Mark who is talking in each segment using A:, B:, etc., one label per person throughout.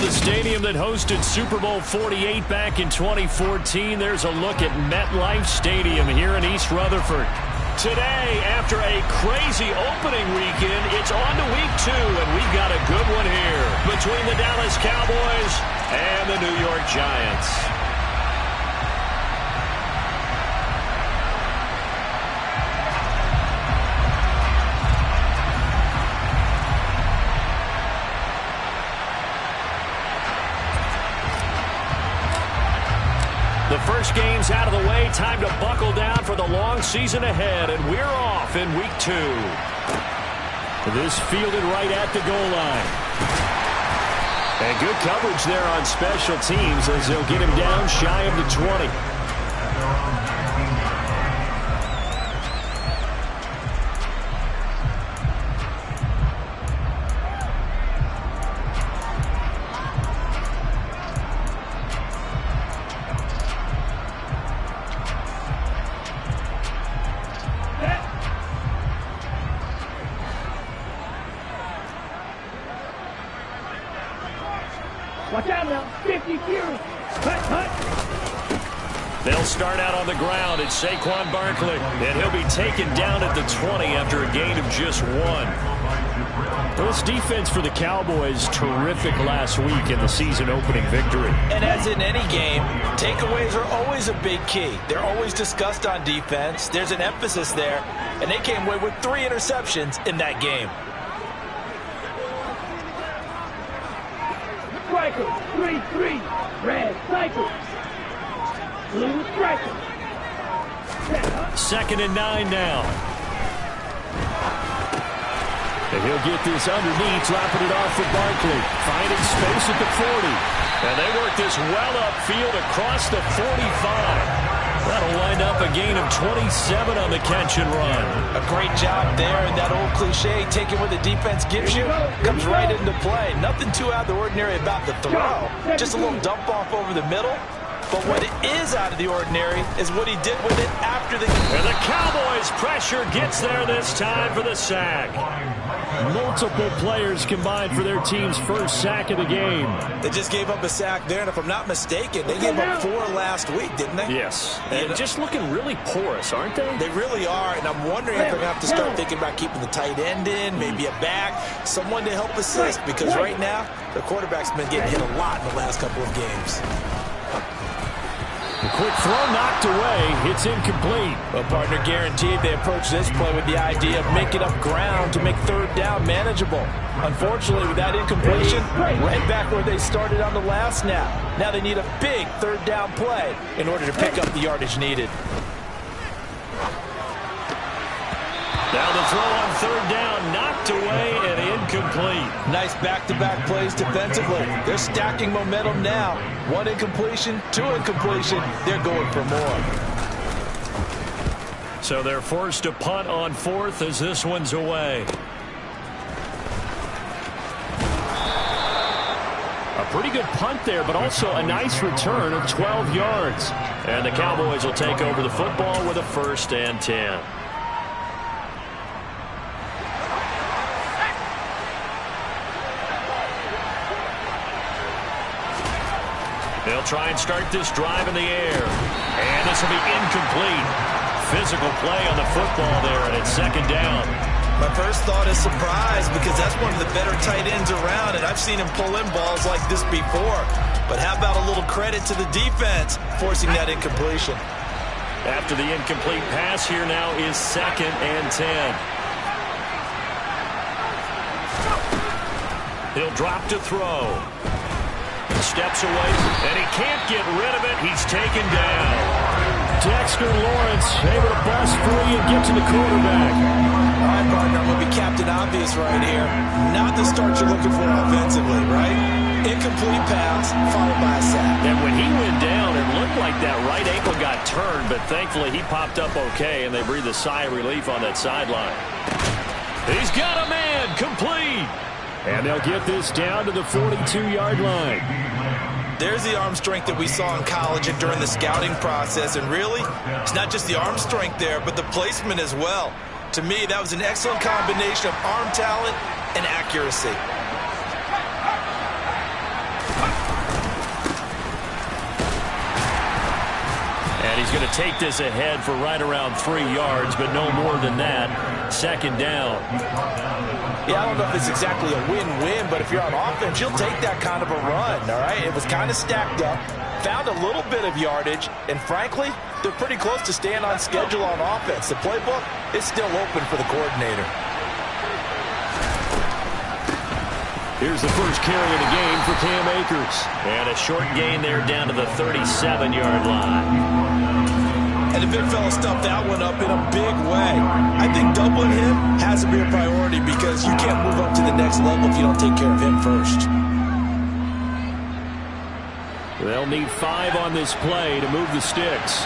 A: the stadium that hosted Super Bowl 48 back in 2014, there's a look at MetLife Stadium here in East Rutherford. Today, after a crazy opening weekend, it's on to week 2, and we've got a good one here between the Dallas Cowboys and the New York Giants. The first game's out of the way. Time to buckle down for the long season ahead, and we're off in week 2. This fielded right at the goal line. And good coverage there on special teams as they'll get him down shy of the 20.
B: Watch out now, 50 Fury.
A: They'll start out on the ground. It's Saquon Barkley, and he'll be taken down at the 20 after a gain of just 1. Well, this defense for the Cowboys, terrific last week in the season-opening victory.
C: And as in any game, takeaways are always a big key. They're always discussed on defense. There's an emphasis there, and they came away with 3 interceptions in that game.
B: Striker, 3-3, red cycle. Blue striker.
A: 2nd and 9 now. And he'll get this underneath, dropping it off for Barkley. Finding space at the 40. And they work this well upfield across the 45. That'll wind up a gain of 27 on the catch and run.
C: A great job there, and that old cliche, taking what the defense gives you, comes right into play. Nothing too out of the ordinary about the throw. Just a little dump off over the middle. But what is out of the ordinary is what he did with it after the game.
A: And the Cowboys' pressure gets there this time for the sack. Multiple players combined for their team's first sack of the game.
C: They just gave up a sack there, and if I'm not mistaken, they gave up 4 last week, didn't they?
A: Yes. And just looking really porous, aren't they?
C: They really are, and I'm wondering if they're going to have to start thinking about keeping the tight end in, maybe a back, someone to help assist, because right now, the quarterback's been getting hit a lot in the last couple of games.
A: The quick throw knocked away. It's incomplete.
C: Well, partner, guaranteed they approach this play with the idea of making up ground to make 3rd down manageable. Unfortunately, with that incompletion, right back where they started on the last snap. Now they need a big 3rd down play in order to pick up the yardage needed.
A: Now the throw on 3rd down, knocked away and incomplete.
C: Nice back-to-back plays defensively. They're stacking momentum now. 1 incompletion, 2 incompletion. They're going for more.
A: So they're forced to punt on 4th as this one's away. A pretty good punt there, but also a nice return of 12 yards. And the Cowboys will take over the football with a 1st and 10. They'll try and start this drive in the air. And this will be incomplete. Physical play on the football there, and it's 2nd down.
C: My first thought is surprise, because that's one of the better tight ends around, and I've seen him pull in balls like this before. But how about a little credit to the defense forcing that incompletion?
A: After the incomplete pass, here now is 2nd and 10. He'll drop to throw. Steps away, and he can't get rid of it. He's taken down. Dexter Lawrence able to bust free and get to the quarterback.
C: All right, partner, I'm going to be Captain Obvious right here. Not the start you're looking for offensively, right? Incomplete pass, followed by a sack.
A: And when he went down, it looked like that right ankle got turned, but thankfully he popped up okay, and they breathed a sigh of relief on that sideline. He's got a man, complete. And they'll get this down to the 42-yard line.
C: There's the arm strength that we saw in college and during the scouting process. And really, it's not just the arm strength there, but the placement as well. To me, that was an excellent combination of arm talent and accuracy.
A: going to take this ahead for right around 3 yards, but no more than that. Second down.
C: Yeah, I don't know if it's exactly a win-win, but if you're on offense, you'll take that kind of a run, all right? It was kind of stacked up, found a little bit of yardage, and frankly, they're pretty close to staying on schedule on offense. The playbook is still open for the coordinator.
A: Here's the first carry of the game for Cam Akers. And a short gain there down to the 37-yard line.
C: And the big fella stuffed that one up in a big way. I think doubling him has to be a priority because you can't move up to the next level if you don't take care of him first.
A: They'll need 5 on this play to move the sticks.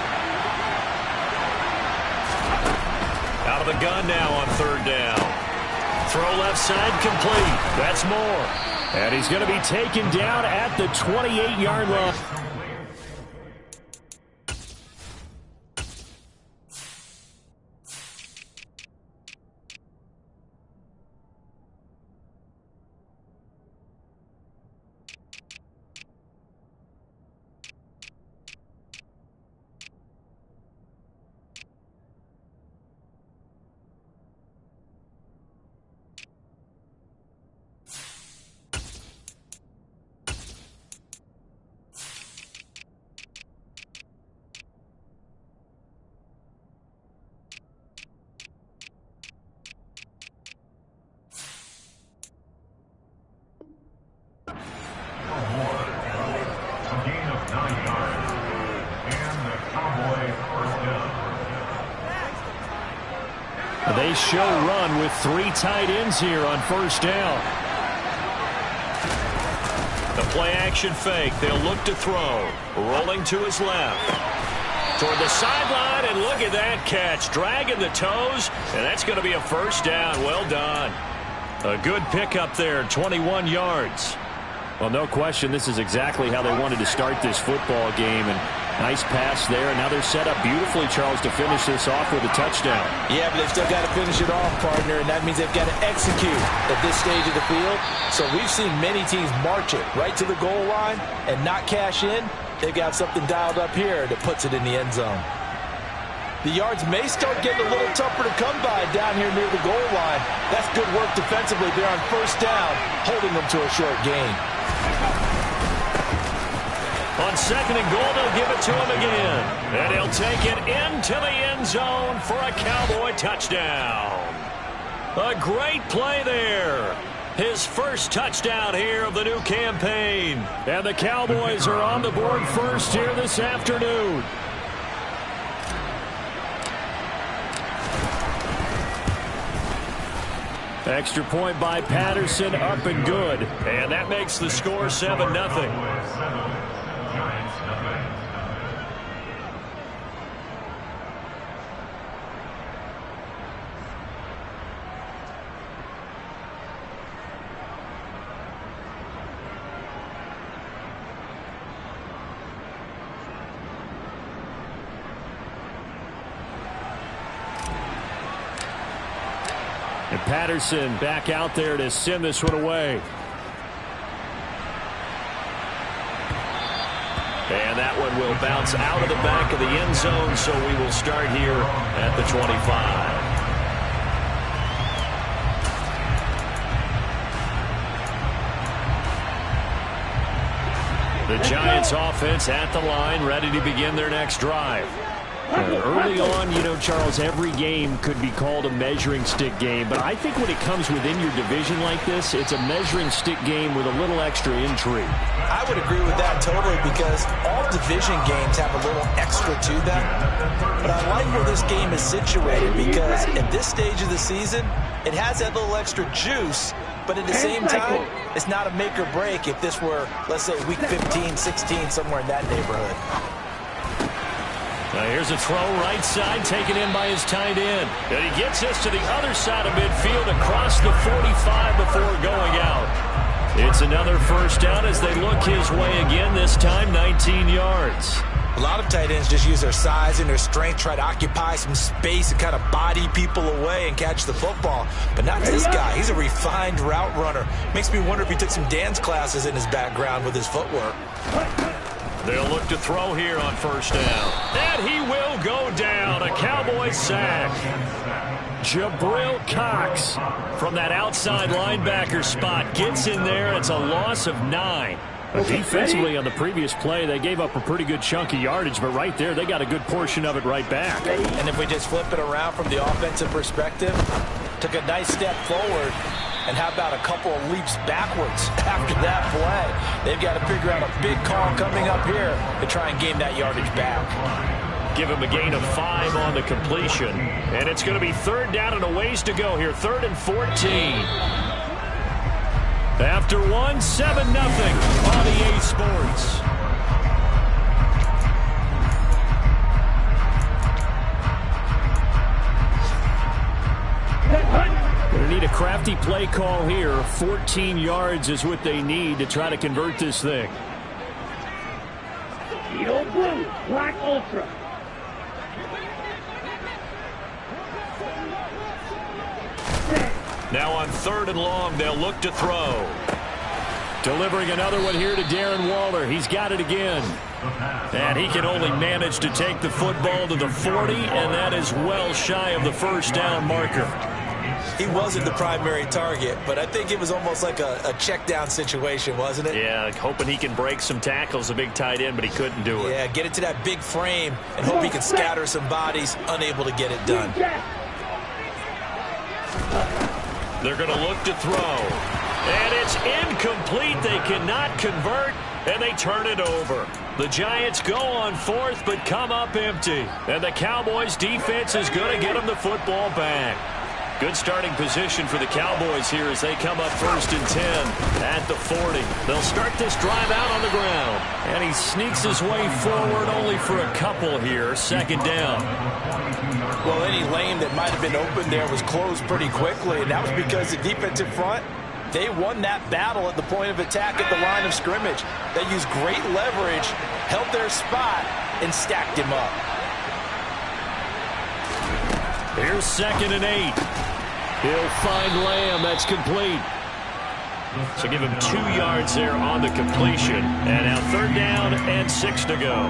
A: Out of the gun now on third down. Throw left side complete. That's more. And he's going to be taken down at the 28-yard line. They show run with 3 tight ends here on first down. The play action fake. They'll look to throw. Rolling to his left. Toward the sideline, and look at that catch. Dragging the toes, and that's going to be a first down. Well done. A good pickup there, 21 yards. Well, no question, this is exactly how they wanted to start this football game. And nice pass there, and now they're set up beautifully, Charles, to finish this off with a touchdown.
C: Yeah, but they've still got to finish it off, partner, and that means they've got to execute at this stage of the field. So we've seen many teams march it right to the goal line and not cash in. They've got something dialed up here that puts it in the end zone. The yards may start getting a little tougher to come by down here near the goal line. That's good work defensively there on first down, holding them to a short gain.
A: On second and goal, they'll give it to him again. And he'll take it into the end zone for a Cowboy touchdown. A great play there. His first touchdown here of the new campaign. And the Cowboys are on the board first here this afternoon. Extra point by Patterson, up and good. And that makes the score 7-0. And Patterson back out there to send this one away. And that one will bounce out of the back of the end zone, so we will start here at the 25. The Giants offense at the line, ready to begin their next drive. Early on, you know, Charles, every game could be called a measuring stick game, but I think when it comes within your division like this, it's a measuring stick game with a little extra intrigue.
C: I would agree with that totally because all division games have a little extra to them. But I like where this game is situated because at this stage of the season, it has that little extra juice, but at the same time, it's not a make or break if this were, let's say, week 15, 16, somewhere in that neighborhood.
A: Now here's a throw right side taken in by his tight end. And he gets this to the other side of midfield across the 45 before going out. It's another first down as they look his way again, this time 19 yards.
C: A lot of tight ends just use their size and their strength, try to occupy some space and kind of body people away and catch the football. But not this guy. He's a refined route runner. Makes me wonder if he took some dance classes in his background with his footwork.
A: They'll look to throw here on first down. And he will go down. A Cowboys sack. Jabril Cox from that outside linebacker spot gets in there. It's a loss of 9. Defensively on the previous play, they gave up a pretty good chunk of yardage, but right there, they got a good portion of it right back.
C: And if we just flip it around from the offensive perspective, took a nice step forward, and how about a couple of leaps backwards after that play? They've got to figure out a big call coming up here to try and gain that yardage back.
A: Give him a gain of 5 on the completion, and it's going to be third down and a ways to go here, 3rd and 14. After 1, 7-0 on EA Sports. Going to need a crafty play call here. 14 yards is what they need to try to convert this thing.
B: Edo Blue, Black Ultra.
A: Now on 3rd and long, they'll look to throw. Delivering another one here to Darren Waller. He's got it again. And he can only manage to take the football to the 40, and that is well shy of the first down marker.
C: He wasn't the primary target, but I think it was almost like a check down situation, wasn't it?
A: Yeah, hoping he can break some tackles, a big tight end, but he couldn't do it.
C: Yeah, get it to that big frame and hope he can scatter some bodies, unable to get it done.
A: They're going to look to throw. And it's incomplete. They cannot convert, and they turn it over. The Giants go on 4th, but come up empty. And the Cowboys defense is going to get them the football back. Good starting position for the Cowboys here as they come up 1st and 10 at the 40. They'll start this drive out on the ground. And he sneaks his way forward only for a couple here. 2nd down.
C: Well, any lane that might have been open there was closed pretty quickly, and that was because the defensive front, they won that battle at the point of attack at the line of scrimmage. They used great leverage, held their spot, and stacked him up.
A: Here's 2nd and 8. He'll find Lamb. That's complete. So give him 2 yards there on the completion. And now 3rd down and 6 to go.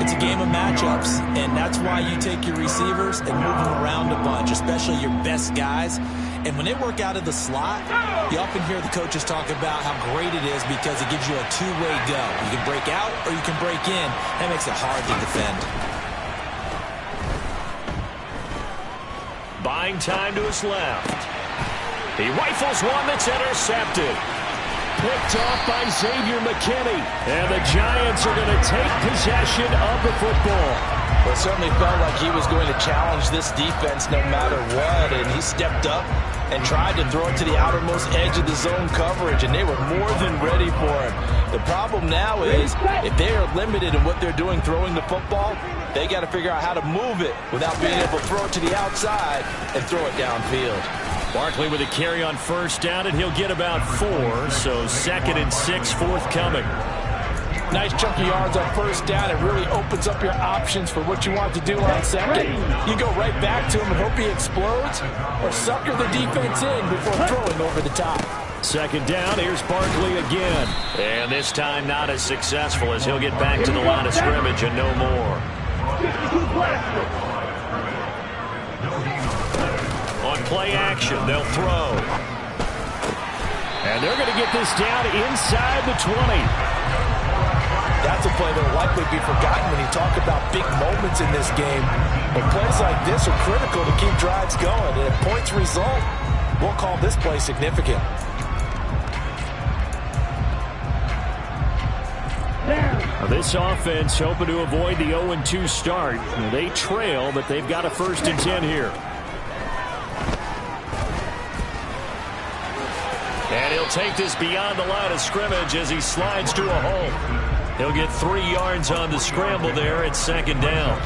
C: It's a game of matchups, and that's why you take your receivers and move them around a bunch, especially your best guys. And when they work out of the slot, you often hear the coaches talk about how great it is because it gives you a two-way go. You can break out or you can break in. That makes it hard to defend.
A: Buying time to his left. He rifles one that's intercepted. Picked off by Xavier McKinney. And the Giants are going to take possession of the football.
C: Well, it certainly felt like he was going to challenge this defense no matter what. And he stepped up and tried to throw it to the outermost edge of the zone coverage. And they were more than ready for him. The problem now is if they are limited in what they're doing throwing the football, they got to figure out how to move it without being able to throw it to the outside and throw it downfield.
A: Barkley with a carry on 1st down, and he'll get about 4. So 2nd and 6 forthcoming.
C: Nice chunk of yards on 1st down. It really opens up your options for what you want to do on 2nd. You go right back to him and hope he explodes, or sucker the defense in before throwing over the top.
A: 2nd down, here's Barkley again. And this time not as successful as he'll get back to the line of scrimmage and no more. On play action, they'll throw. And they're going to get this down inside the 20.
C: That's a play that will likely be forgotten when you talk about big moments in this game. But plays like this are critical to keep drives going. And if points result, we'll call this play significant.
A: Now this offense hoping to avoid the 0-2 start. They trail, but they've got a 1st and 10 here. And he'll take this beyond the line of scrimmage as he slides to a hole. He'll get 3 yards on the scramble there at 2nd down.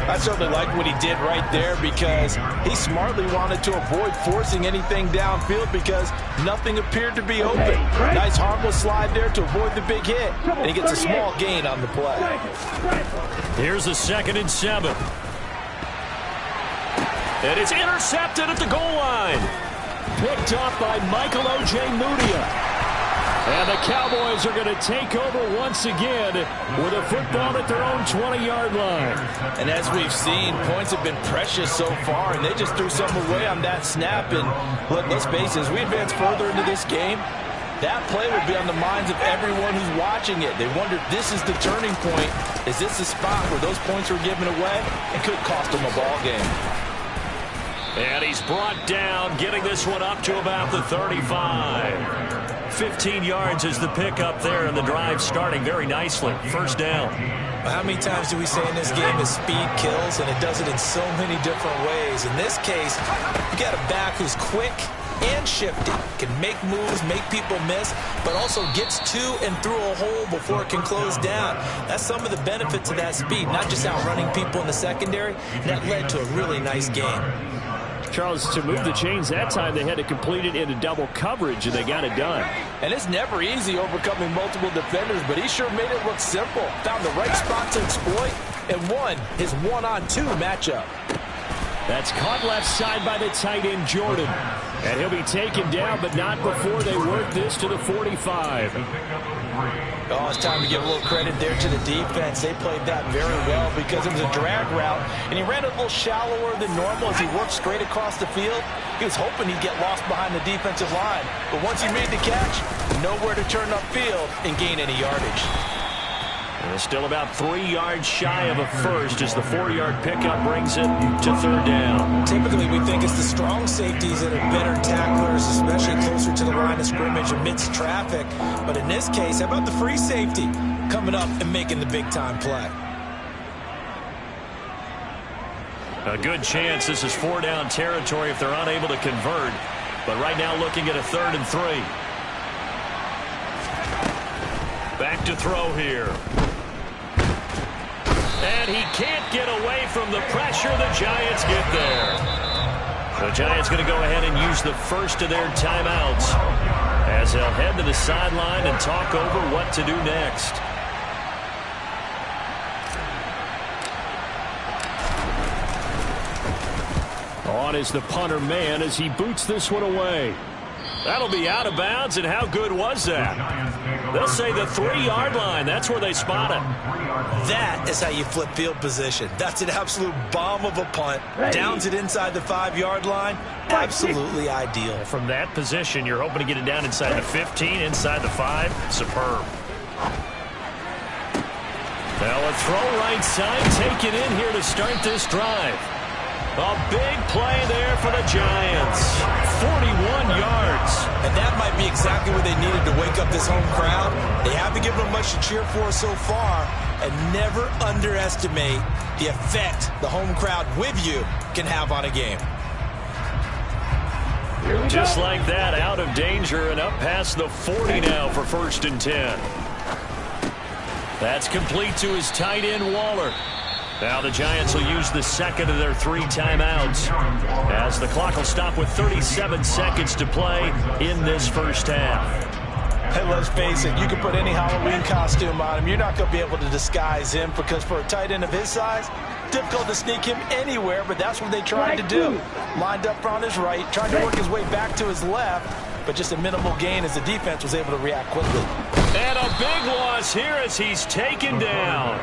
C: I certainly like what he did right there because he smartly wanted to avoid forcing anything downfield because nothing appeared to be open. Nice harmless slide there to avoid the big hit, and he gets a small gain on the play.
A: Here's a 2nd and 7. And it's intercepted at the goal line. Picked off by Michael O.J. Mudia. And the Cowboys are going to take over once again with a football at their own 20-yard line.
C: And as we've seen, points have been precious so far, and they just threw some away on that snap. And let's face it, as we advance further into this game, that play will be on the minds of everyone who's watching it. They wonder, this is the turning point. Is this the spot where those points were given away? It could cost them a ball game.
A: And he's brought down, getting this one up to about the 35. 15 yards is the pickup there, and the drive starting very nicely. First down.
D: How many times do we say in this game that speed kills, and it does it in so many different ways? In this case, you got a back who's quick and shifty, can make moves, make people miss, but also gets to and through a hole before it can close down. That's some of the benefits of that speed, not just outrunning people in the secondary. That led to a really nice game.
A: Charles, to move the chains that time, they had to complete it into double coverage, and they got it done.
C: And it's never easy overcoming multiple defenders, but he sure made it look simple. Found the right spot to exploit and won his one-on-two matchup.
A: That's caught left side by the tight end, Jordan. And he'll be taken down, but not before they work this to the 45.
D: Oh, it's time to give a little credit there to the defense. They played that very well because it was a drag route, and he ran it a little shallower than normal as he worked straight across the field. He was hoping he'd get lost behind the defensive line, but once he made the catch, nowhere to turn upfield and gain any yardage.
A: And still about 3 yards shy of a first as the 4-yard pickup brings it to third down.
D: Typically, we think it's the strong safeties that are better tacklers, especially closer to the line of scrimmage amidst traffic. But in this case, how about the free safety coming up and making the big-time play?
A: A good chance this is 4-down territory if they're unable to convert. But right now looking at a 3rd and 3. Back to throw here. And he can't get away from the pressure. The Giants get there. The Giants going to go ahead and use the first of their timeouts as they'll head to the sideline and talk over what to do next. On is the punter man as he boots this one away. That'll be out of bounds, and how good was that? They'll say the 3-yard line. That's where they spot it.
D: That is how you flip field position. That's an absolute bomb of a punt. Downs it inside the 5-yard line. Absolutely ideal.
A: From that position, you're hoping to get it down inside the 15, inside the 5. Superb. Now a throw right side, taken in here to start this drive. A big play there for the Giants. 41 yards.
D: And that might be exactly what they needed to wake up this home crowd. They haven't given them much to cheer for so far. And never underestimate the effect the home crowd with you can have on a game.
A: Just like that, out of danger and up past the 40 now for 1st and 10. That's complete to his tight end, Waller. Now the Giants will use the second of their 3 timeouts as the clock will stop with 37 seconds to play in this first half.
D: Hey, let's face it, you can put any Halloween costume on him. You're not going to be able to disguise him because for a tight end of his size, difficult to sneak him anywhere, but that's what they tried to do. Lined up on his right, tried to work his way back to his left, but just a minimal gain as the defense was able to react quickly.
A: And a big loss here as he's taken down.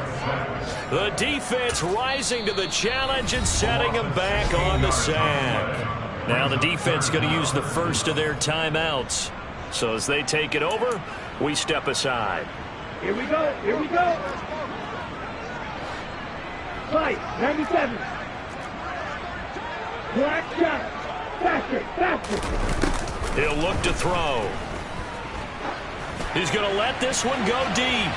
A: The defense rising to the challenge and setting him back on the sack. Now the defense going to use the first of their timeouts. So as they take it over, we step aside.
B: Here we go. Here we go. Fight. 97. Black shot. Faster. Faster.
A: He'll look to throw. He's going to let this one go deep.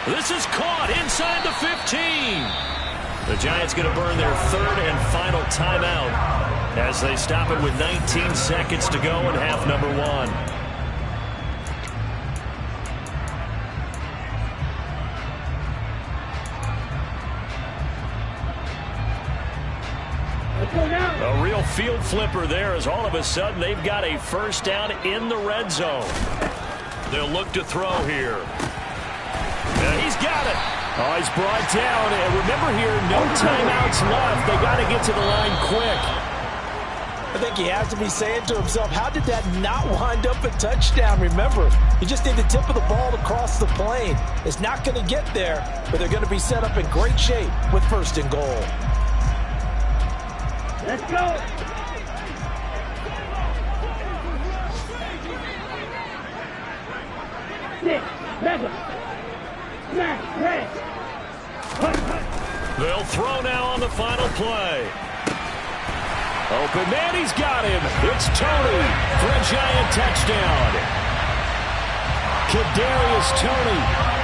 A: This is caught inside the 15. The Giants going to burn their 3rd and final timeout as they stop it with 19 seconds to go in half number 1. A real field flipper there as all of a sudden they've got a first down in the red zone. They'll look to throw here. And he's got it. Oh, he's brought down. And remember here, no timeouts left. They got to get to the line quick.
C: I think he has to be saying to himself, how did that not wind up a touchdown? Remember, you just need the tip of the ball to cross the plane. It's not going to get there, but they're going to be set up in great shape with 1st and goal.
B: Let's go. 6, 7. Smash, red.
A: They'll throw now on the final play. Open man, he's got him. It's Tony for a Giant touchdown. Kadarius Toney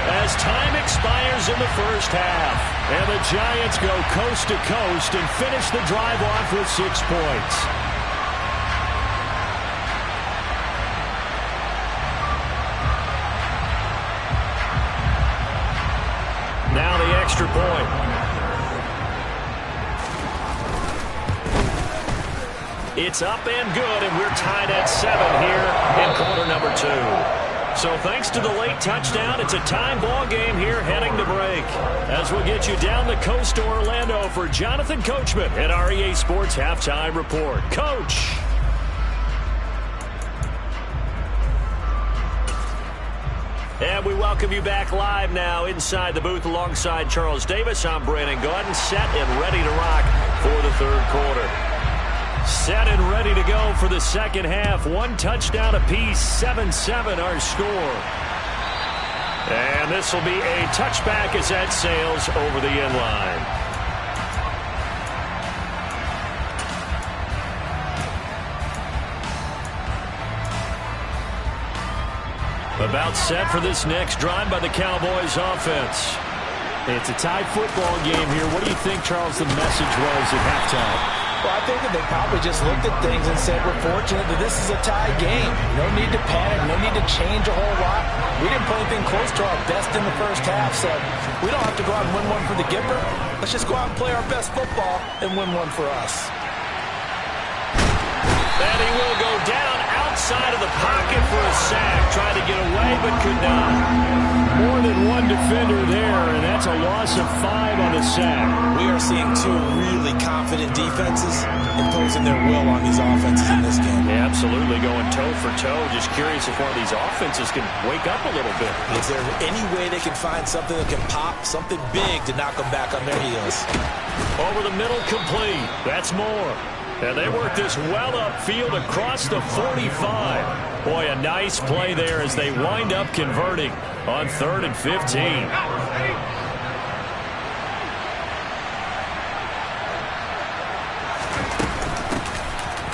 A: as time expires in the first half. And the Giants go coast to coast and finish the drive off with 6 points. Now the extra point. It's up and good, and we're tied at 7 here in quarter number 2. So thanks to the late touchdown, it's a time ball game here heading to break. As we'll get you down the coast to Orlando for Jonathan Coachman at our EA Sports Halftime Report. Coach. And we welcome you back live now inside the booth alongside Charles Davis. I'm Brandon Gaudin, set and ready to rock for the 3rd quarter. Set and ready to go for the second half. 1 touchdown apiece, 7-7 our score. And this will be a touchback as that sails over the end line. About set for this next drive by the Cowboys offense.
C: It's a tied football game here. What do you think, Charles, the message was at halftime? Well, I think that they probably just looked at things and said, we're fortunate that this is a tie game. No need to panic. No need to change a whole lot. We didn't play anything close to our best in the first half, so we don't have to go out and win one for the Gipper. Let's just go out and play our best football and win one for us.
A: And he will go down outside of the pocket for a sack. Tried to get away, but could not. More than one defender there, and that's a loss of 5 on the sack.
D: We are seeing 2 really confident defenses imposing their will on these offenses in this game.
A: Yeah, absolutely, going toe for toe. Just curious if one of these offenses can wake up a little bit.
D: Is there any way they can find something that can pop, something big to knock them back on their heels?
A: Over the middle, complete. That's more. And they work this well upfield across the 45. Boy, a nice play there as they wind up converting on 3rd and 15.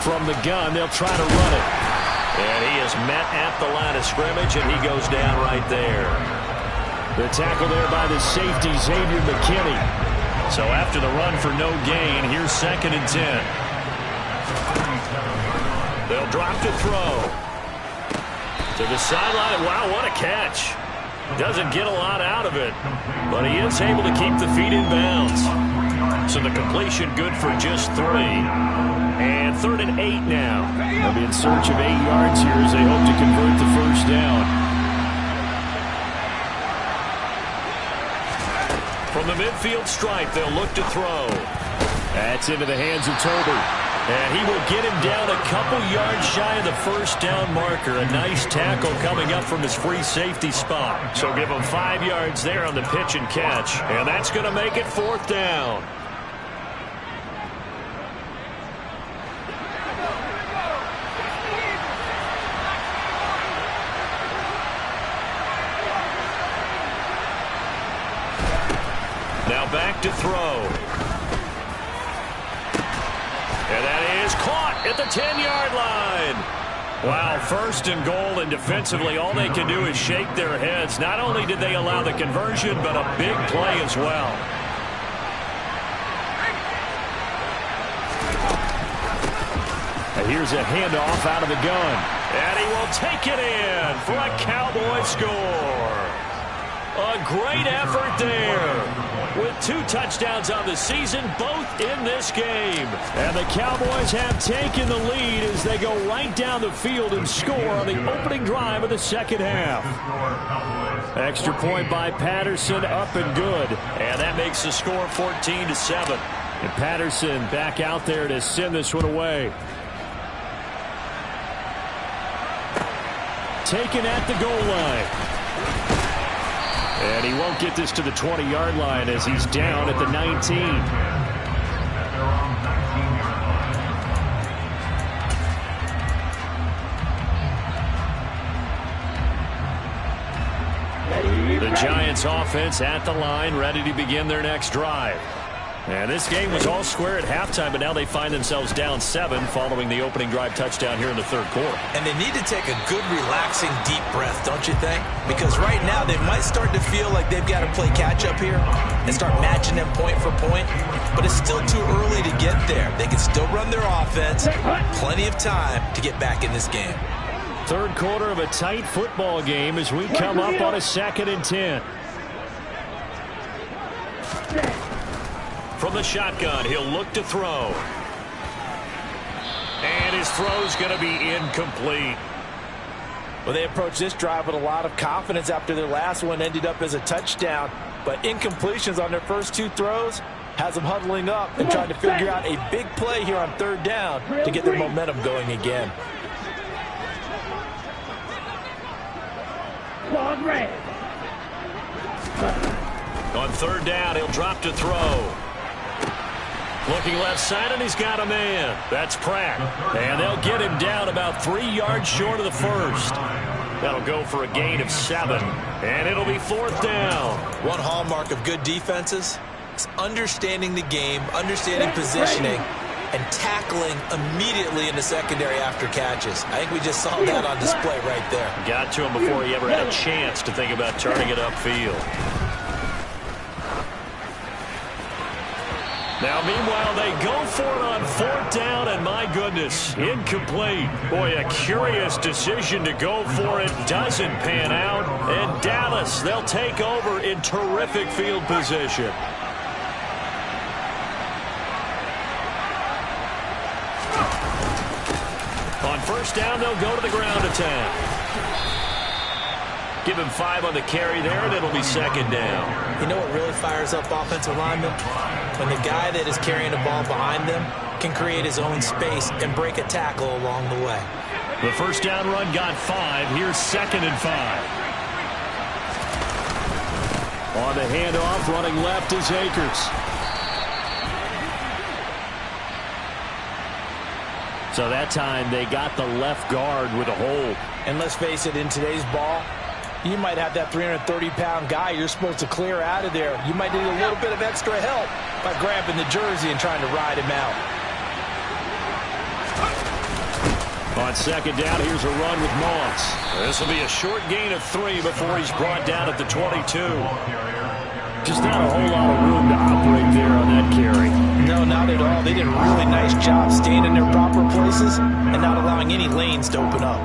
A: From the gun, they'll try to run it. And he is met at the line of scrimmage, and he goes down right there. The tackle there by the safety, Xavier McKinney. So after the run for no gain, here's 2nd and 10. They'll drop to throw. To the sideline. Wow, what a catch. Doesn't get a lot out of it, but he is able to keep the feet in bounds. So the completion good for just 3. And 3rd and 8 now. They'll be in search of 8 yards here as they hope to convert the first down. From the midfield stripe, they'll look to throw. That's into the hands of Toby. And he will get him down a couple yards shy of the first down marker. A nice tackle coming up from his free safety spot. So give him 5 yards there on the pitch and catch. And that's going to make it 4th down. Now back to throw. And that is caught at the 10-yard line. Wow, 1st and goal, and defensively all they can do is shake their heads. Not only did they allow the conversion, but a big play as well. And here's a handoff out of the gun. And he will take it in for a Cowboy score. A great effort there. With 2 touchdowns on the season, both in this game. And the Cowboys have taken the lead as they go right down the field and score on the opening drive of the second half. Extra point by Patterson, up and good. And that makes the score 14-7. And Patterson back out there to send this one away. taken at the goal line. And he won't get this to the 20-yard line as he's down at the 19. The Giants offense at the line, ready to begin their next drive. And this game was all square at halftime, but now they find themselves down 7 following the opening drive touchdown here in the third quarter.
D: And they need to take a good, relaxing, deep breath, don't you think? Because right now they might start to feel like they've got to play catch-up here and start matching them point for point. But it's still too early to get there. They can still run their offense. Plenty of time to get back in this game.
A: Third quarter of a tight football game as we come up on a 2nd and 10. From the shotgun, he'll look to throw. And his throw's going to be incomplete.
C: Well, they approached this drive with a lot of confidence after their last one ended up as a touchdown. But incompletions on their first 2 throws has them huddling up and trying to figure out a big play here on 3rd down to get their momentum going again.
A: On 3rd down, he'll drop to throw. Looking left side, and he's got a man. That's Pratt. And they'll get him down about 3 yards short of the first. That'll go for a gain of 7. And it'll be 4th down.
D: One hallmark of good defenses is understanding the game, understanding positioning, and tackling immediately in the secondary after catches. I think we just saw that on display right there.
A: Got to him before he ever had a chance to think about turning it upfield. Now, meanwhile, they go for it on 4th down, and my goodness, incomplete. Boy, a curious decision to go for it. Doesn't pan out. And Dallas, they'll take over in terrific field position. On 1st down, they'll go to the ground attack. Give him 5 on the carry there, and it'll be 2nd down.
D: You know what really fires up offensive linemen? When the guy that is carrying the ball behind them can create his own space and break a tackle along the way.
A: The 1st down run got 5. Here's 2nd and 5. On the handoff, running left is Akers. So that time they got the left guard with a hold.
C: And let's face it, in today's ball, you might have that 330-pound guy you're supposed to clear out of there. You might need a little bit of extra help by grabbing the jersey and trying to ride him out.
A: On 2nd down, here's a run with Moss. This will be a short gain of 3 before he's brought down at the 22. Just not a whole lot of room to operate there on that carry.
C: No, not at all. They did a really nice job staying in their proper places and not allowing any lanes to open up.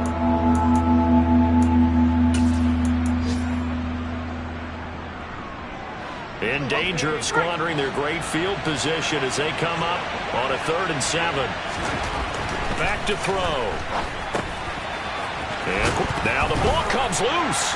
A: In danger of squandering their great field position as they come up on a 3rd and 7. Back to throw. And now the ball comes loose.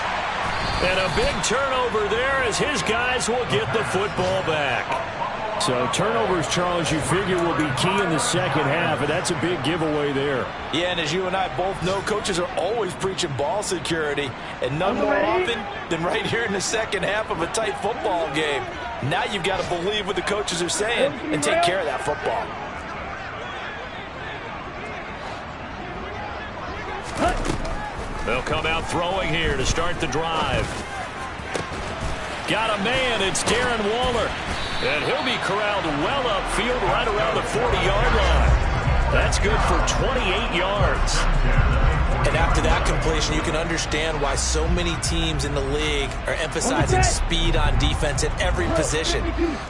A: And a big turnover there as his guys will get the football back. So turnovers, Charles, you figure will be key in the second half, and that's a big giveaway there.
C: Yeah, and as you and I both know, coaches are always preaching ball security, and none more often than right here in the second half of a tight football game. Now you've got to believe what the coaches are saying and take care of that football.
A: They'll come out throwing here to start the drive. Got a man, it's Darren Waller. And he'll be corralled well upfield right around the 40-yard line. That's good for 28 yards.
D: And after that completion, you can understand why so many teams in the league are emphasizing speed on defense at every position.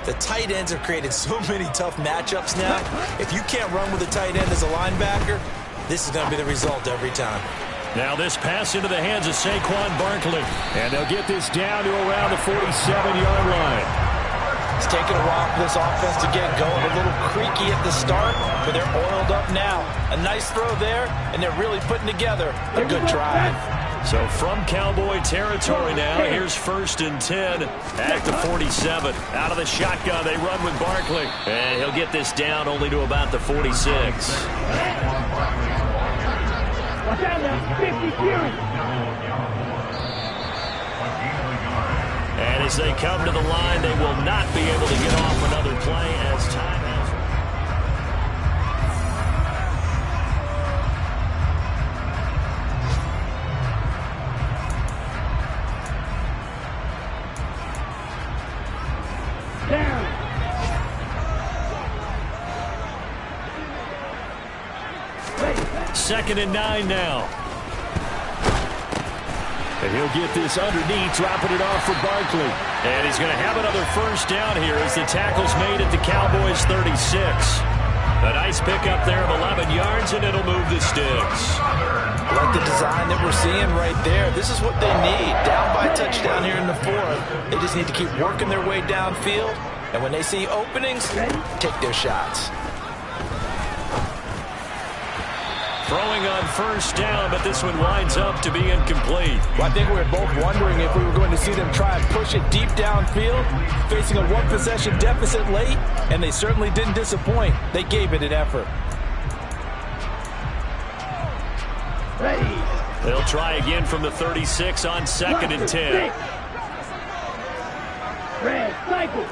D: The tight ends have created so many tough matchups now. If you can't run with a tight end as a linebacker, this is going to be the result every time.
A: Now this pass into the hands of Saquon Barkley. And they'll get this down to around the 47-yard line.
C: It's taken a while for this offense to get going. A little creaky at the start, but they're oiled up now. A nice throw there, and they're really putting together a good drive.
A: So from Cowboy territory now, here's 1st and 10 at the 47. Out of the shotgun, they run with Barkley. And he'll get this down only to about the 46.
B: Down to 50 carries.
A: And as they come to the line, they will not be able to get off another play as time has... Second and 9 now. And he'll get this underneath, dropping it off for Barkley. And he's going to have another first down here as the tackle's made at the Cowboys' 36. A nice pickup there of 11 yards, and it'll move the sticks.
C: I like the design that we're seeing right there. This is what they need. Down by a touchdown here in the fourth. They just need to keep working their way downfield. And when they see openings, take their shots.
A: Throwing on first down, but this one winds up to be incomplete.
C: Well, I think we were both wondering if we were going to see them try and push it deep downfield, facing a one-possession deficit late, and they certainly didn't disappoint. They gave it an effort.
B: Ready.
A: They'll try again from the 36 on second and 10.
B: Red, cycle.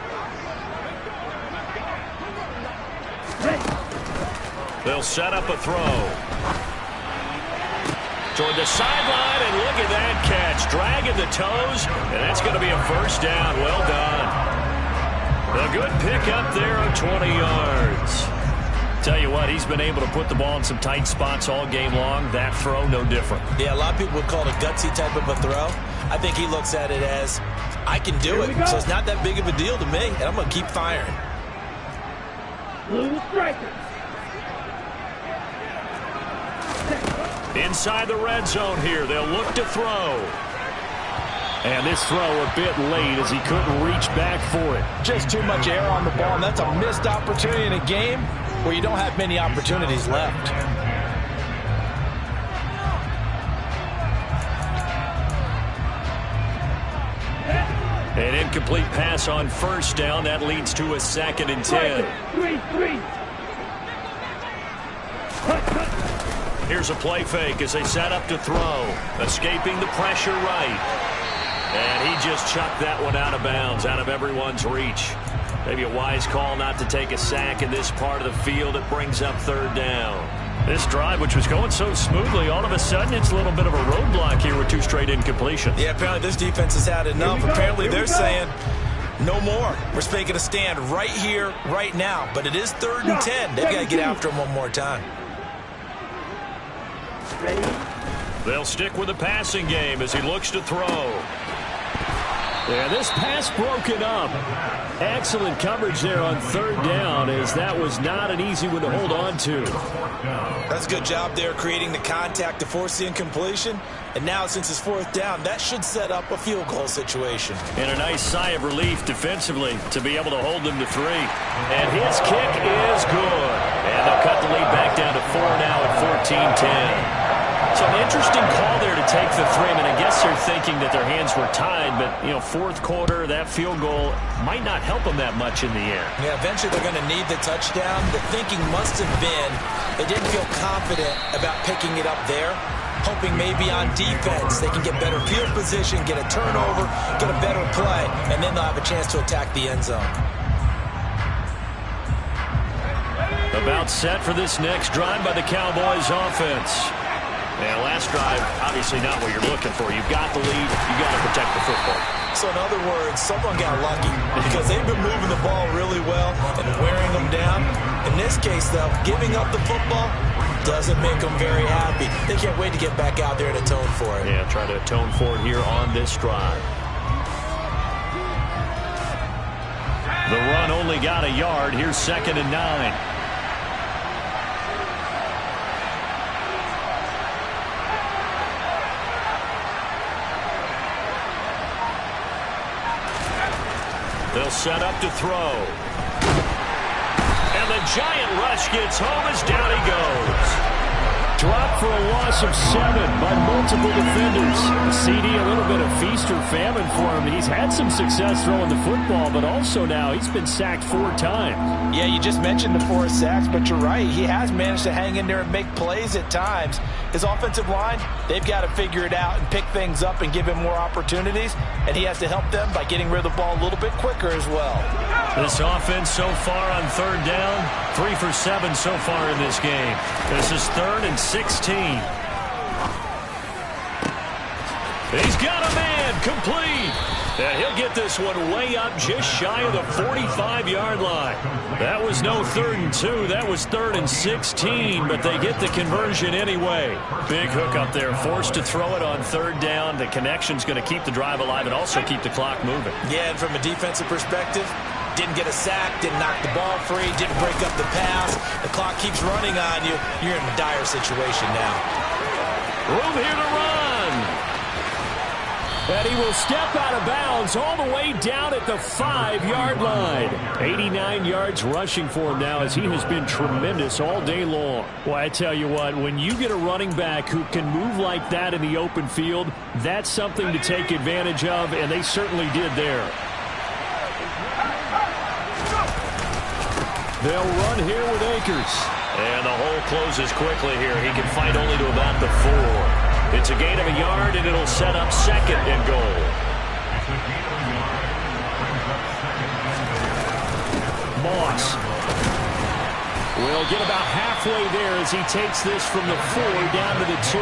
B: Ready.
A: They'll set up a throw. Toward the sideline, and look at that catch. Dragging the toes, and that's going to be a first down. Well done. A good pickup there of 20 yards. Tell you what, he's been able to put the ball in some tight spots all game long. That throw, no different.
D: Yeah, a lot of people would call it a gutsy type of a throw. I think he looks at it as, I can do it, so it's not that big of a deal to me, and I'm going to keep firing.
B: Blue striker.
A: Inside the red zone here, they'll look to throw. And this throw a bit late as he couldn't reach back for it.
C: Just too much air on the ball, and that's a missed opportunity in a game where you don't have many opportunities left.
A: An incomplete pass on first down. That leads to a second and 10.
B: 3-3.
A: Here's a play fake as they set up to throw. Escaping the pressure right. And he just chucked that one out of bounds, out of everyone's reach. Maybe a wise call not to take a sack in this part of the field. It brings up third down. This drive, which was going so smoothly, all of a sudden it's a little bit of a roadblock here with 2 straight incompletions.
D: Yeah, apparently this defense has had enough. Apparently they're saying, no more. We're making a stand right here, right now. But it is 3rd and 10. They've got to get after him one more time.
A: They'll stick with the passing game as he looks to throw. Yeah, this pass broken up. Excellent coverage there on third down, as that was not an easy one to hold on to.
D: That's a good job there creating the contact to force the incompletion. And now since it's 4th down, that should set up a field goal situation.
A: And a nice sigh of relief defensively to be able to hold them to 3. And his kick is good. And they'll cut the lead back down to 4 now at 14-10. So an interesting call there to take the 3. I mean, I guess they're thinking that their hands were tied, but, you know, 4th quarter, that field goal might not help them that much in the air.
D: Yeah, eventually they're going to need the touchdown. The thinking must have been they didn't feel confident about picking it up there, hoping maybe on defense they can get better field position, get a turnover, get a better play, and then they'll have a chance to attack the end zone.
A: About set for this next drive by the Cowboys offense. And last drive, obviously not what you're looking for. You've got the lead. You've got to protect the football.
D: So in other words, someone got lucky because they've been moving the ball really well and wearing them down. In this case, though, giving up the football doesn't make them very happy. They can't wait to get back out there and atone for it.
A: Yeah, try to atone for it here on this drive. The run only got a yard. Here's 2nd and 9. They'll set up to throw. And the giant rush gets home as down he goes. Dropped for a loss of 7 by multiple defenders. CD, a little bit of feast or famine for him. He's had some success throwing the football, but also now he's been sacked 4 times.
C: Yeah, you just mentioned the 4 sacks, but you're right. He has managed to hang in there and make plays at times. His offensive line, they've got to figure it out and pick things up and give him more opportunities, and he has to help them by getting rid of the ball a little bit quicker as well.
A: This offense so far on 3rd down, 3 for 7 so far in this game. This is 3rd and 16. He's got a man complete. And he'll get this one way up just shy of the 45-yard line. That was no 3rd and 2. That was 3rd and 16, but they get the conversion anyway. Big hook up there, forced to throw it on 3rd down. The connection's going to keep the drive alive and also keep the clock moving.
C: Yeah, and from a defensive perspective, didn't get a sack, didn't knock the ball free, didn't break up the pass. The clock keeps running on you. You're in a dire situation now.
A: Room here to run. And he will step out of bounds all the way down at the 5-yard line. 89 yards rushing for him now as he has been tremendous all day long. Well, I tell you what, when you get a running back who can move like that in the open field, that's something to take advantage of, and they certainly did there. They'll run here with Akers. And the hole closes quickly here. He can fight only to about the 4. It's a gain of a yard, and it'll set up 2nd and goal. Moss will get about halfway there as he takes this from the 4 down to the 2.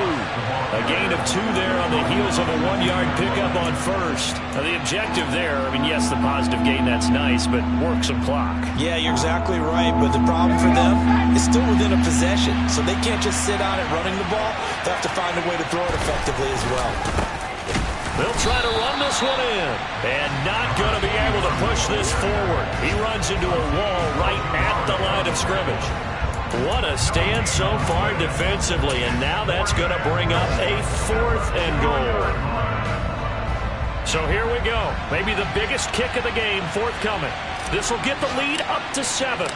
A: A gain of 2 there on the heels of a 1-yard pickup on 1st. Now the objective there, I mean, yes, the positive gain, that's nice, but work some clock.
C: Yeah, you're exactly right, but the problem for them is still within a possession, so they can't just sit on it running the ball. They have to find a way to throw it effectively as well.
A: They'll try to run this one in, and not going to be able to push this forward. He runs into a wall right at the line of scrimmage. What a stand so far defensively, and now that's going to bring up a 4th and goal. So here we go. Maybe the biggest kick of the game forthcoming. This will get the lead up to 7.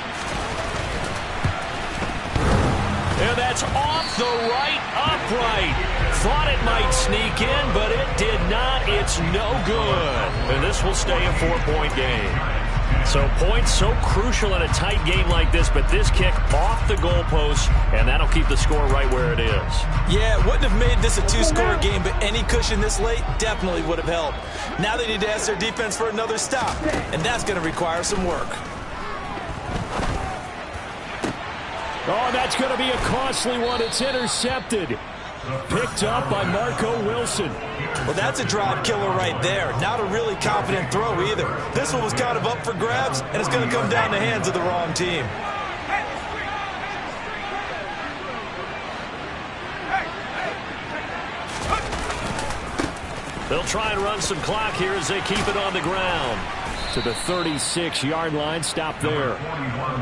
A: And that's off the right upright. Thought it might sneak in, but it did not. It's no good. And this will stay a 4-point game. So points so crucial in a tight game like this, but this kick off the goalpost, and that'll keep the score right where it is.
C: Yeah, it wouldn't have made this a 2-score game, but any cushion this late definitely would have helped. Now they need to ask their defense for another stop, and that's going to require some work.
A: Oh, that's going to be a costly one. It's intercepted. Picked up by Marco Wilson.
C: Well, that's a drive killer right there. Not a really confident throw either. This one was kind of up for grabs, and it's going to come down the hands of the wrong team.
A: They'll try and run some clock here as they keep it on the ground. To the 36-yard line, stop there.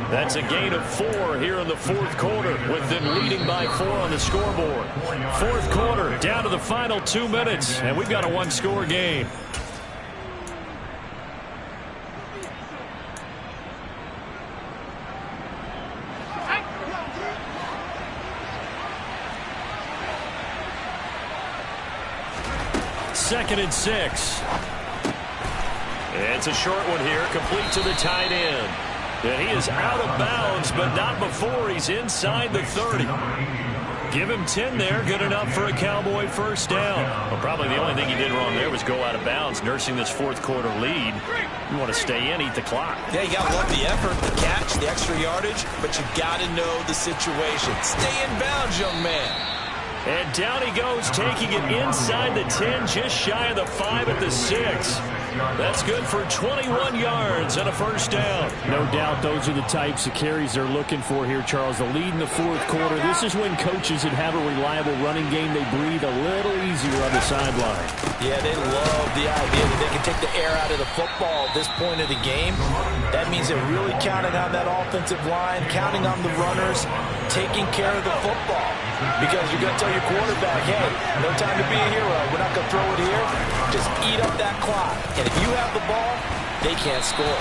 A: That's a gain of 4 here in the 4th quarter, with them leading by 4 on the scoreboard. 4th quarter, down to the final 2 minutes, and we've got a 1-score game. Second and 6. It's a short one here, complete to the tight end. And he is out of bounds, but not before he's inside the 30. Give him 10 there, good enough for a Cowboy 1st down. Well, probably the only thing he did wrong there was go out of bounds, nursing this 4th quarter lead. You want to stay in, eat the clock.
C: Yeah, you got to love the effort, the catch, the extra yardage, but you got to know the situation. Stay in bounds, young man.
A: And down he goes, taking it inside the 10, just shy of the 5 at the 6. That's good for 21 yards and a 1st down. No doubt those are the types of carries they're looking for here, Charles. The lead in the 4th quarter. This is when coaches that have a reliable running game, they breathe a little easier on the sideline.
C: Yeah, they love the idea that they can take the air out of the football at this point of the game. That means they're really counting on that offensive line, counting on the runners, taking care of the football. Because you're going to tell your quarterback, hey, no time to be a hero. We're not going to throw it here. Just eat up that clock. And if you have the ball, they can't score.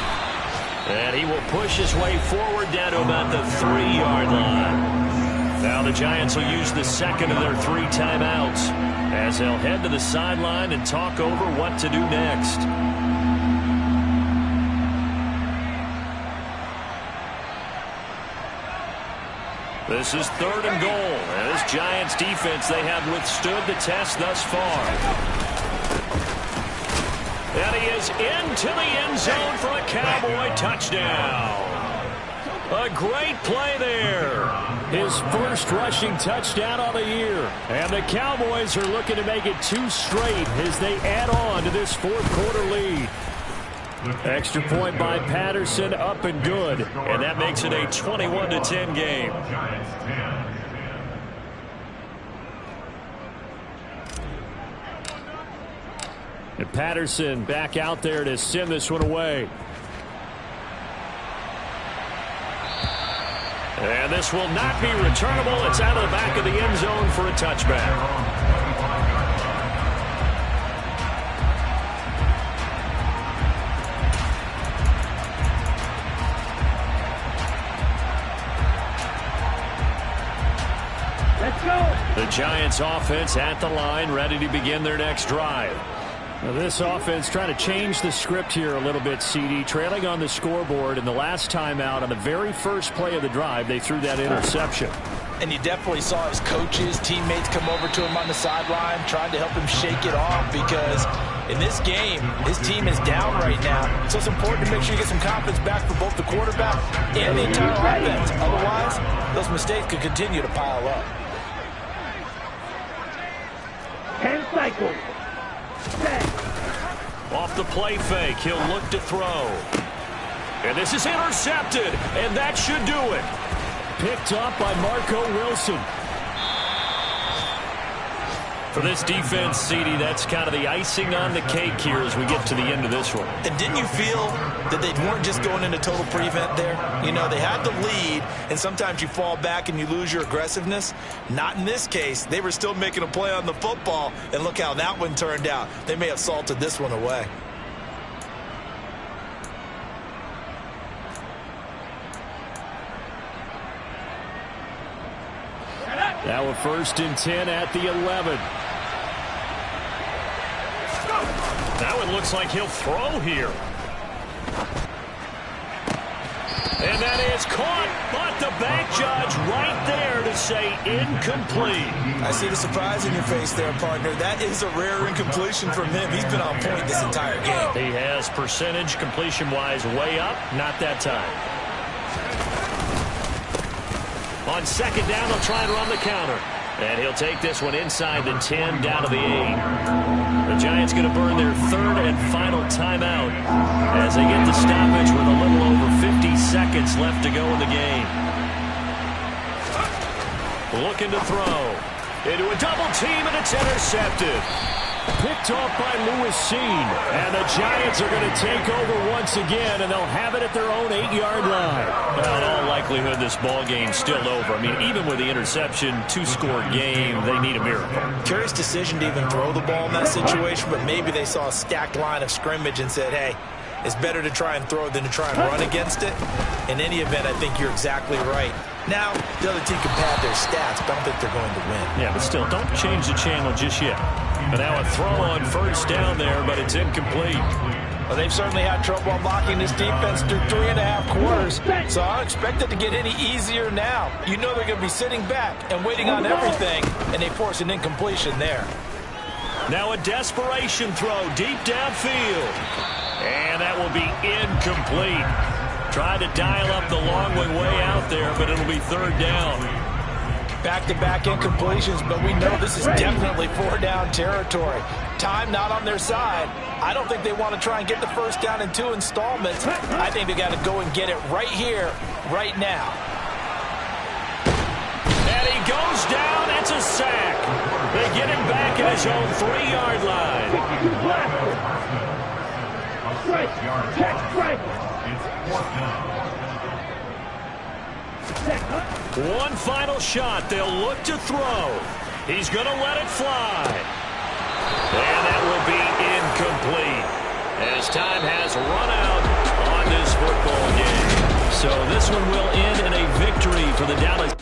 A: And he will push his way forward down to about the 3-yard line. Now the Giants will use the second of their 3 timeouts as they'll head to the sideline and talk over what to do next. This is 3rd and goal. And this Giants defense, they have withstood the test thus far. And he is into the end zone for a Cowboy touchdown. A great play there. His first rushing touchdown of the year. And the Cowboys are looking to make it 2 straight as they add on to this 4th quarter lead. Extra point by Patterson, up and good. And that makes it a 21-10 game. And Patterson back out there to send this one away. And this will not be returnable. It's out of the back of the end zone for a touchback. The Giants offense at the line, ready to begin their next drive. Now this offense trying to change the script here a little bit, CD. Trailing on the scoreboard in the last timeout on the very first play of the drive, they threw that interception.
C: And you definitely saw his coaches, teammates come over to him on the sideline, trying to help him shake it off because in this game, his team is down right now. So it's important to make sure you get some confidence back for both the quarterback and the entire offense. Otherwise, those mistakes could continue to pile up.
B: 10 cycles.
A: Off the play fake, he'll look to throw. And this is intercepted, and that should do it. Picked up by Marco Wilson. For this defense, CD, that's kind of the icing on the cake here as we get to the end of this one.
C: And didn't you feel that they weren't just going into total prevent there? You know, they had the lead, and sometimes you fall back and you lose your aggressiveness. Not in this case. They were still making a play on the football, and look how that one turned out. They may have salted this one away.
A: Now a 1st and 10 at the 11. Now it looks like he'll throw here. And that is caught, but the back judge right there to say incomplete.
C: I see the surprise in your face there, partner. That is a rare incompletion from him. He's been on point this entire game.
A: He has percentage completion-wise way up, not that time. On 2nd down, they'll try and run the counter. And he'll take this one inside the 10, down to the 8. The Giants going to burn their 3rd and final timeout as they get the stoppage with a little over 50 seconds left to go in the game. Looking to throw. Into a double team, and it's intercepted. Picked off by Lewis Seen. And the Giants are going to take over once again, and they'll have it at their own 8-yard line. Well, in all likelihood, this ball game's still over. I mean, even with the interception, 2-score game, they need a miracle.
C: Curious decision to even throw the ball in that situation, but maybe they saw a stacked line of scrimmage and said, hey, it's better to try and throw than to try and run against it. In any event, I think you're exactly right. Now, the other team can pad their stats, but I don't think they're going to win.
A: Yeah, but still, don't change the channel just yet. But now a throw on 1st down there, but it's incomplete.
C: Well, they've certainly had trouble unlocking this defense through 3.5 quarters, so I don't expect it to get any easier now. You know they're going to be sitting back and waiting on everything, and they force an incompletion there.
A: Now a desperation throw deep downfield. And that will be incomplete. Tried to dial up the long way out there, but it'll be 3rd down.
C: Back-to-back incompletions, but we know this is definitely 4-down territory. Time not on their side. I don't think they want to try and get the 1st down in 2 installments. I think they got to go and get it right here, right now.
A: And he goes down. It's a sack. They get him back at his own 3-yard line.
B: Strike. Check strike.
A: One final shot. They'll look to throw. He's going to let it fly. And that will be incomplete as time has run out on this football game. So this one will end in a victory for the Dallas.